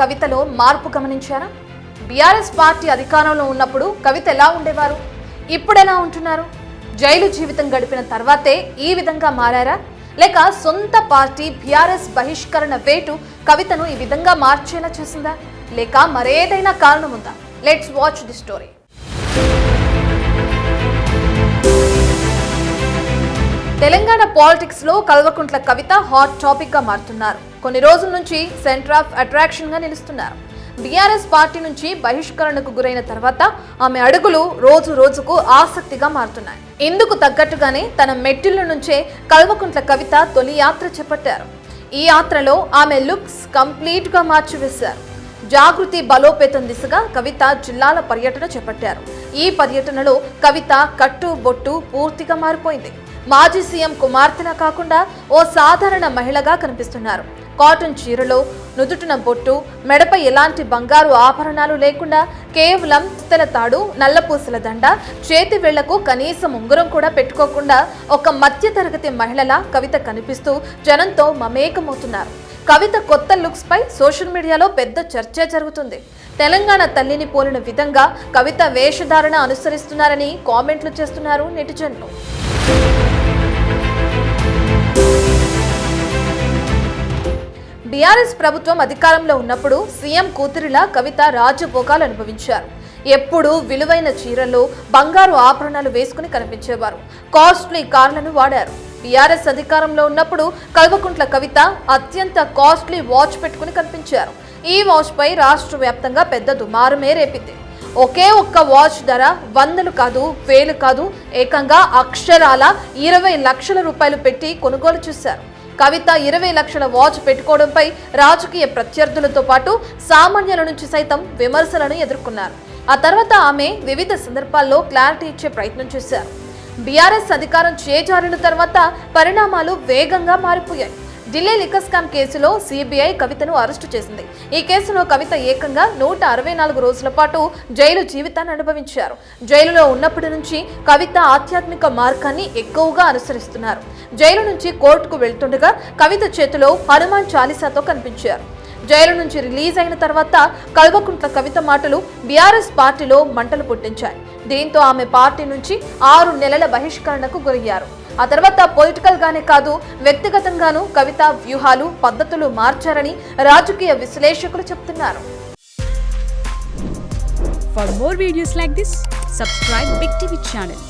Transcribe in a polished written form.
కవితలో మార్పు గమనించారా? బీఆర్ఎస్ పార్టీ అధికారంలో ఉన్నప్పుడు కవిత ఎలా ఉండేవారు, ఇప్పుడు ఎలా ఉంటున్నారు? జైలు జీవితం గడిపిన తర్వాతే ఈ విధంగా మారారా, లేక సొంత పార్టీ బీఆర్ఎస్ బహిష్కరణ వేటు కవితను ఈ విధంగా మార్చేలా చేసిందా, లేక మరేదైనా కారణం ఉందా? Let's watch the story. Telangana politics లో కల్వకుంట్ల కవిత హాట్ టాపిక్ గా మారుతున్నారు. కొన్ని రోజుల నుంచి సెంటర్ ఆఫ్ అట్రాక్షన్ గా నిలుస్తున్నారు. బీఆర్ఎస్ పార్టీ నుంచి బహిష్కరణకు గురైన తర్వాత ఆమె అడుగులు రోజు రోజుకు ఆసక్తిగా మారుతున్నాయి. ఇందుకు తగ్గట్టుగానే తన మెట్టిళ్ల నుంచే కల్వకుంట్ల కవిత తొలి యాత్ర చేపట్టారు. ఈ యాత్రలో ఆమె లుక్స్ కంప్లీట్ గా మార్చివేశారు. జాగృతి బలోపేతం దిశగా కవిత జిల్లాల పర్యటన చేపట్టారు. ఈ పర్యటనలో కవిత కట్టు బొట్టు పూర్తిగా మారిపోయింది. మాజీ సీఎం కుమార్తెలా కాకుండా ఓ సాధారణ మహిళగా కనిపిస్తున్నారు. కాటన్ చీరలో, నుదుటిన బొట్టు, మెడపై ఎలాంటి బంగారు ఆభరణాలు లేకుండా కేవలం పుస్తల తాడు, నల్లపూసల దండ, చేతి వేళ్లకు కనీసం ఉంగరం కూడా పెట్టుకోకుండా ఒక మధ్యతరగతి మహిళలా కవిత కనిపిస్తూ జనంతో మమేకమవుతున్నారు. కవిత కొత్త లుక్స్ పై సోషల్ మీడియాలో పెద్ద చర్చ జరుగుతుంది. తెలంగాణ తల్లిని పోలిన విధంగా కవిత వేషధారణ అనుసరిస్తున్నారని కామెంట్లు చేస్తున్నారు నెటిజన్లు. బీఆర్ఎస్ ప్రభుత్వం అధికారంలో ఉన్నప్పుడు సీఎం కూతురిలా కవిత రాజభోగాలు అనుభవించారు. ఎప్పుడూ విలువైన చీరలు, బంగారు ఆభరణాలు వేసుకుని కనిపించేవారు. కాస్ట్లీ కార్లను వాడారు. బీఆర్ఎస్ అధికారంలో ఉన్నప్పుడు కల్వకుంట్ల కవిత అత్యంత కాస్ట్లీ వాచ్ పెట్టుకుని కనిపించారు. ఈ వాచ్ పై రాష్ట్ర వ్యాప్తంగా పెద్ద దుమారమే రేపింది. ఒకే ఒక్క వాచ్ ధర 100 కాదు, 1000 కాదు, ఏకంగా అక్షరాల 20 లక్షల రూపాయలు పెట్టి కొనుగోలు చేశారు. కవిత 20 లక్షల వాచ్ పెట్టుకోవడంపై రాజకీయ ప్రత్యర్థులతో పాటు సామాన్యుల నుంచి సైతం విమర్శలను ఎదుర్కొన్నారు. ఆ తర్వాత ఆమె వివిధ సందర్భాల్లో క్లారిటీ ఇచ్చే ప్రయత్నం చేశారు. బీఆర్ఎస్ అధికారం చేజారిన తర్వాత పరిణామాలు వేగంగా మారిపోయాయి. ఢిల్లీ లిక్కర్ స్కామ్ కేసులో సిబిఐ కవితను అరెస్టు చేసింది. ఈ కేసులో కవిత ఏకంగా 164 రోజుల పాటు జైలు జీవితాన్ని అనుభవించారు. జైలులో ఉన్నప్పటి నుంచి కవిత ఆధ్యాత్మిక మార్గాన్ని ఎక్కువగా అనుసరిస్తున్నారు. జైలు నుంచి కోర్టుకు వెళ్తుండగా కవిత చేతిలో హనుమాన్ చాలీసాతో కనిపించారు. జైలు నుంచి రిలీజ్ అయిన తర్వాత కల్వకుంట్ల కవిత మాటలు బీఆర్ఎస్ పార్టీలో మంటలు పుట్టించాయి. దీంతో ఆమె పార్టీ నుంచి 6 నెలల బహిష్కరణకు గురయ్యారు. ఆ తర్వాత పొలిటికల్ గానే కాదు, వ్యక్తిగతంగానూ కవిత వ్యూహాలు, పద్ధతులు మార్చారని రాజకీయ విశ్లేషకులు చెప్తున్నారు. For more videos like this, subscribe Big TV channel.